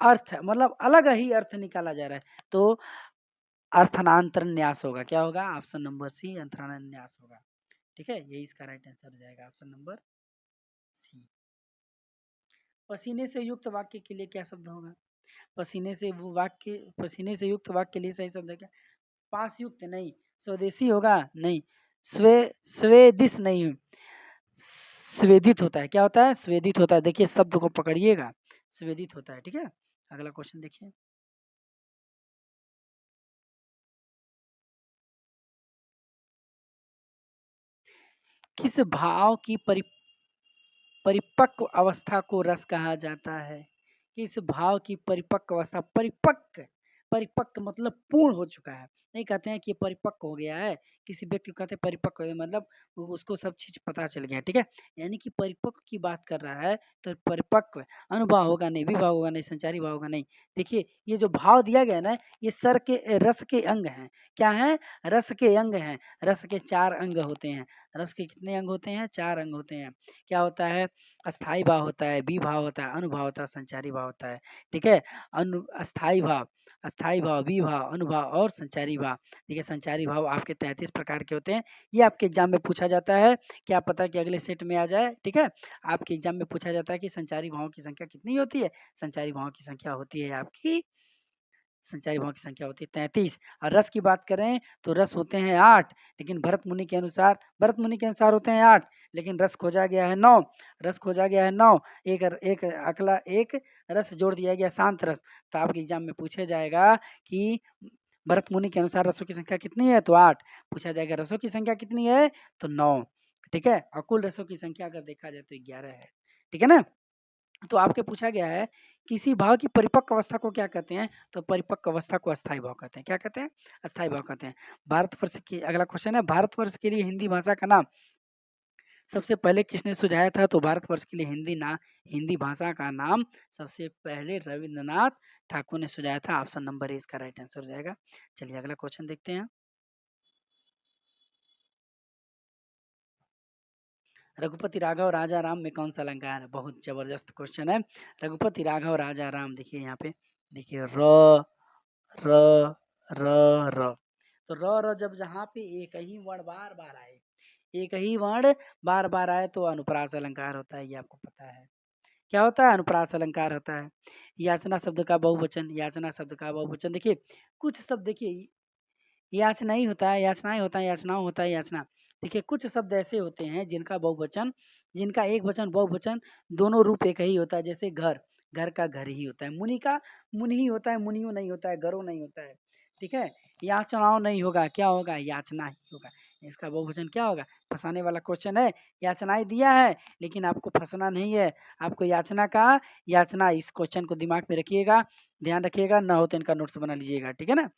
अर्थ मतलब अलग ही अर्थ निकाला जा रहा है, तो अर्थांतर न्यास होगा। क्या होगा? ऑप्शन नंबर सी, अर्थांतर न्यास होगा। ठीक है, यही इसका राइट आंसर हो जाएगा, ऑप्शन नंबर सी। पसीने से युक्त वाक्य के लिए क्या शब्द होगा? पसीने से युक्त वाक्य के लिए सही शब्द है क्या? पास युक्त नहीं, स्वदेशी होगा नहीं, स्वेदिश नहीं, स्वेदित होता है। क्या होता है? स्वेदित होता है। देखिए शब्द को पकड़िएगा, स्वेदित होता है। ठीक है, अगला क्वेश्चन देखिए। किस भाव की परिपक्व अवस्था को रस कहा जाता है? किस भाव की परिपक्व अवस्था, परिपक्व मतलब पूर्ण हो चुका है, नहीं कहते हैं कि परिपक्व हो गया है, किसी व्यक्ति को कहते हैं परिपक्व हो गया मतलब उसको सब चीज़ पता चल गया, ठीक है? यानी कि परिपक्व की बात कर रहा है तो परिपक्व अनुभव होगा नहीं, विभाव होगा नहीं, संचारी भाव होगा नहीं। देखिए ये जो भाव दिया गया है ना, ये रस के अंग हैं। क्या हैं? रस के अंग हैं। रस के 4 अंग होते हैं। रस के कितने अंग होते हैं? 4 अंग होते हैं। क्या होता है? अस्थाई भाव होता है, विभाव होता है, अनुभाव होता है, संचारी भाव होता है, ठीक है? अस्थाई भाव, विभाव, अनुभाव और संचारी भाव। देखिए संचारी भाव आपके 33 प्रकार के होते हैं। ये आपके एग्जाम में पूछा जाता है, क्या पता कि अगले सेट में आ जाए, ठीक है? आपके एग्जाम में पूछा जाता है कि संचारी भावों की संख्या कितनी होती है? संचारी भावों की संख्या होती है आपकी संचारी भावों की संख्या होती है 33। और रस की बात करें तो रस होते हैं 8, लेकिन भरत मुनि के अनुसार होते हैं 8, लेकिन रस खोजा गया है 9। रस खोजा गया है 9। एक रस जोड़ दिया गया शांत रस। तो आपके एग्जाम में पूछा जाएगा कि भरत मुनि के अनुसार रसों की संख्या कितनी है? तो 8। पूछा जाएगा रसों की संख्या कितनी है? तो 9, ठीक है? और कुल रसों की संख्या अगर देखा जाए तो 11 है, ठीक है ना? तो आपके पूछा गया है किसी भाव की परिपक्व अवस्था को क्या कहते हैं? तो परिपक्व अवस्था को अस्थाई भाव कहते हैं। क्या कहते हैं? अस्थाई भाव कहते हैं। भारतवर्ष की अगला क्वेश्चन है, भारतवर्ष के लिए हिंदी भाषा का नाम सबसे पहले किसने सुझाया था? तो भारतवर्ष के लिए हिंदी भाषा का नाम सबसे पहले रविंद्रनाथ ठाकुर ने सुझाया था। ऑप्शन नंबर ए इसका राइट आंसर हो जाएगा। चलिए अगला क्वेश्चन देखते हैं। रघुपति राघव राजा राम में कौन सा अलंकार है? बहुत जबरदस्त क्वेश्चन है। रघुपति राघव राजा राम, देखिए यहाँ पे देखिए र र र तो र जब जहाँ पे एक ही वर्ण बार बार आए, एक ही वर्ण बार बार आए तो अनुप्रास अलंकार होता है, ये आपको पता है। क्या होता है? अनुप्रास अलंकार होता है। याचना शब्द का बहुवचन, देखिए कुछ शब्द देखिए याचना ही होता है, याचनाएँ होता है, याचनाओं होता है, याचना। देखिए कुछ शब्द ऐसे होते हैं जिनका एक वचन बहुवचन दोनों रूप एक ही होता है। जैसे घर, घर का घर ही होता है। मुनि का मुनि ही होता है, मुनियो नहीं होता है, गरो नहीं होता है, ठीक है? याचनाओं नहीं होगा, क्या होगा? याचना ही होगा। इसका बहुवचन क्या होगा? फँसाने वाला क्वेश्चन है। याचनाएँ दिया है लेकिन आपको फँसना नहीं है। आपको याचना इस क्वेश्चन को दिमाग में रखिएगा, ध्यान रखिएगा, ना हो तो इनका नोट्स बना लीजिएगा, ठीक है ना?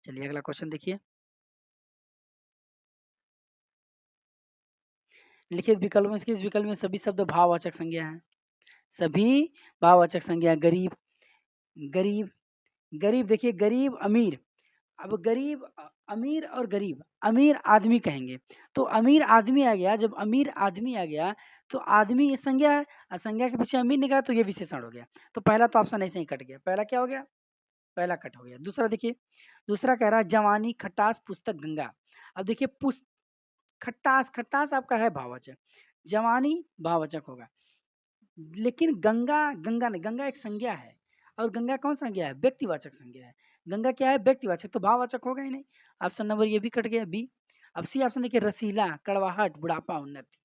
चलिए अगला क्वेश्चन देखिए। लिखित विकल्प में किस विकल्प में सभी शब्द भाववाचक संज्ञा हैं? सभी भाववाचक संज्ञा गरीब, गरीब, गरीब देखिए गरीब, अमीर। अब गरीब अमीर और गरीब, अमीर आदमी कहेंगे तो अमीर आदमी आ गया। जब अमीर आदमी आ गया तो आदमी ये संज्ञा है और संज्ञा के पीछे अमीर निकला तो ये विशेषण हो गया। तो पहला तो ऑप्शन ऐसे ही कट गया। पहला क्या हो गया? पहला कट हो गया। दूसरा देखिए, दूसरा कह रहा है जवानी खटास पुस्तक गंगा। अब देखिए खट्टास, खट्टास आपका है भाववाचक, जवानी भाववाचक होगा। लेकिन गंगा, गंगा नहीं, गंगा एक संज्ञा है और गंगा कौन संज्ञा है? व्यक्तिवाचक संज्ञा है। गंगा क्या है? व्यक्तिवाचक, तो भाववाचक होगा ही नहीं। ऑप्शन नंबर ये भी कट गया, बी। अब सी ऑप्शन देखिए, रसीला, कड़वाहट, बुढ़ापा, उन्नति।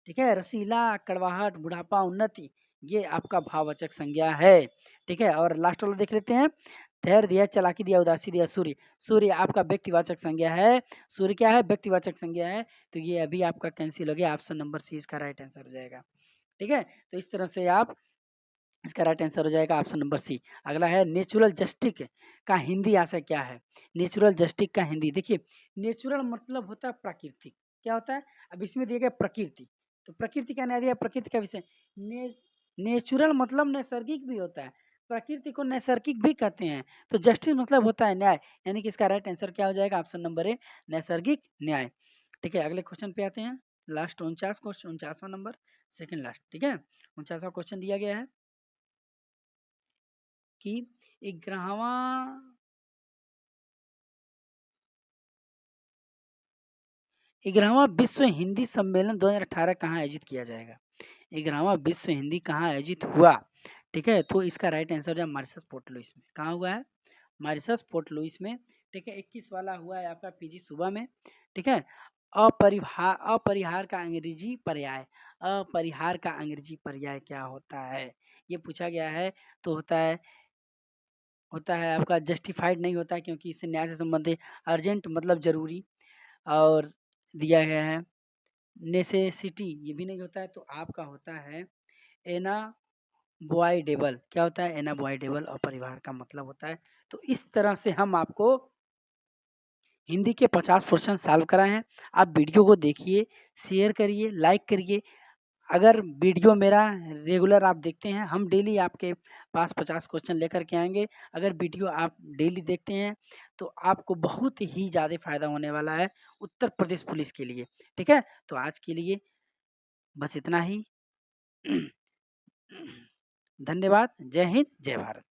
ठीक है, रसीला, कड़वाहट, बुढ़ापा, उन्नति, ये आपका भाववाचक संज्ञा है। ठीक है, और लास्ट वाला देख लेते हैं। धैर्य दिया, चालाकी दिया, उदासी दिया, सूर्य। सूर्य आपका व्यक्तिवाचक संज्ञा है। सूर्य क्या है? व्यक्तिवाचक संज्ञा है। तो ये अभी आपका कैंसिल हो गया। ऑप्शन नंबर सी इसका राइट आंसर हो जाएगा। ठीक है, तो इस तरह से आप इसका राइट आंसर हो जाएगा ऑप्शन नंबर सी। अगला है नेचुरल जस्टिस का हिंदी आशय क्या है? नेचुरल जस्टिस का हिंदी देखिए, नेचुरल मतलब होता है प्राकृतिक। क्या होता है? अब इसमें दिया गया प्रकृति, तो प्रकृति का नया दिया, प्रकृति का विषय। नेचुरल मतलब नैसर्गिक भी होता है, प्रकृति को नैसर्गिक भी कहते हैं। तो जस्टिस मतलब होता है न्याय, यानी कि इसका राइट आंसर क्या हो जाएगा? ऑप्शन नंबर ए, नैसर्गिक न्याय। ठीक है, अगले क्वेश्चन पे आते हैं। लास्ट 49 क्वेश्चन, 49वां नंबर, सेकंड लास्ट। ठीक है, 49वां क्वेश्चन दिया गया है कि 11वां विश्व हिंदी सम्मेलन 2018 कहाँ आयोजित किया जाएगा? 11वां विश्व हिंदी कहाँ आयोजित हुआ? ठीक है, तो इसका राइट आंसर है मॉरिशस पोर्ट लुइस में। कहाँ हुआ है? मॉरिशस पोर्ट लुइस में। ठीक है, 21 वाला हुआ है आपका पीजी सुबह में। ठीक है, अपरिहार का अंग्रेजी पर्याय, अपरिहार का अंग्रेजी पर्याय क्या होता है? ये पूछा गया है। तो होता है आपका जस्टिफाइड नहीं होता है, क्योंकि इससे न्याय से संबंधित। अर्जेंट मतलब जरूरी, और दिया गया है नेसेसिटी, ये भी नहीं होता है। तो आपका होता है अनअवॉइडेबल क्या होता है? अनअवॉइडेबल और परिवार का मतलब होता है। तो इस तरह से हम आपको हिंदी के 50 क्वेश्चन सॉल्व कराए हैं। आप वीडियो को देखिए, शेयर करिए, लाइक करिए। अगर वीडियो मेरा रेगुलर आप देखते हैं, हम डेली आपके पास 50 क्वेश्चन लेकर के आएँगे। अगर वीडियो आप डेली देखते हैं, तो आपको बहुत ही ज़्यादा फ़ायदा होने वाला है उत्तर प्रदेश पुलिस के लिए, ठीक है? तो आज के लिए बस इतना ही। धन्यवाद। जय हिंद, जय भारत।